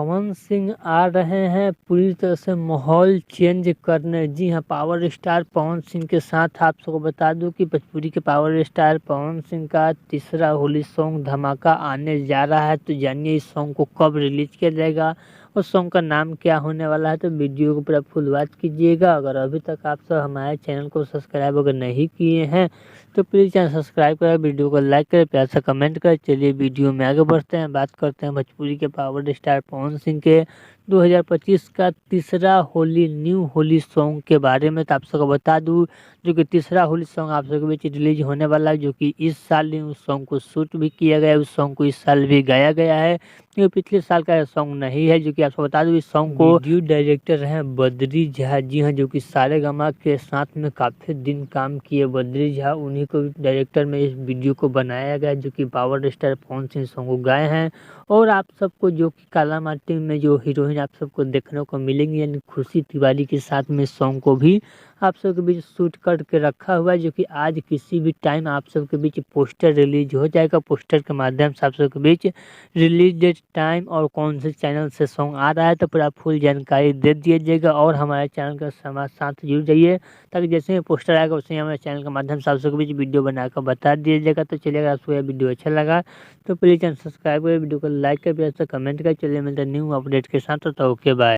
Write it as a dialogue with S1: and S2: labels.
S1: पवन सिंह आ रहे हैं पूरी तरह से माहौल चेंज करने। जी हाँ, पावर स्टार पवन सिंह के साथ आप सबको बता दूं कि भोजपुरी के पावर स्टार पवन सिंह का तीसरा होली सॉन्ग धमाका आने जा रहा है। तो जानिए इस सॉन्ग को कब रिलीज किया जाएगा और सॉन्ग का नाम क्या होने वाला है। तो वीडियो को पूरा फुल वॉच कीजिएगा। अगर अभी तक आप सब हमारे चैनल को सब्सक्राइब अगर नहीं किए हैं तो प्लीज़ चैनल सब्सक्राइब करें, वीडियो को लाइक करें, प्यार से कमेंट करें। चलिए वीडियो में आगे बढ़ते हैं, बात करते हैं भोजपुरी के पावर स्टार पवन सिंह के 2025 का तीसरा होली न्यू होली सॉन्ग के बारे में। तो आप सबको बता दूं जो कि तीसरा होली सॉन्ग आप सबके बीच रिलीज होने वाला है, जो कि इस साल ही उस सॉन्ग को शूट भी किया गया है, उस सॉन्ग को इस साल भी गाया गया है। ये पिछले साल का सॉन्ग नहीं है। जो कि आपको बता दूं इस सॉन्ग को वीडियो डायरेक्टर हैं बद्री झा। जी हाँ, जो कि सारेगामा के साथ में काफ़ी दिन काम किए बद्री झा, उन्हीं को डायरेक्टर में इस वीडियो को बनाया गया, जो कि power star Pawan Singh song को गाए हैं। और आप सबको जो कि काला माटी में जो हीरोइन आप सबको देखने को मिलेंगी यानी खुशी तिवारी के साथ में सॉन्ग को भी आप सबके बीच शूट करके रखा हुआ है, जो कि आज किसी भी टाइम आप सबके बीच पोस्टर रिलीज हो जाएगा। पोस्टर के माध्यम से आप सबके बीच रिलीज डेट, टाइम और कौन से चैनल से सॉन्ग आ रहा है तो पूरा फुल जानकारी दे दिया जाएगा। और हमारे चैनल का समाज साथ जुड़ जाइए, ताकि जैसे ही पोस्टर आएगा वैसे ही हमारे चैनल के माध्यम से आप सबके बीच वीडियो बनाकर बता दिया जाएगा। तो चलिए अगर आपको यह वीडियो अच्छा लगा तो प्लीज़ चैनल सब्सक्राइब करें, वीडियो को लाइक करें, प्यार से कमेंट करें। चलिए मिलते हैं न्यू अपडेट के साथ। तो ओके बाय।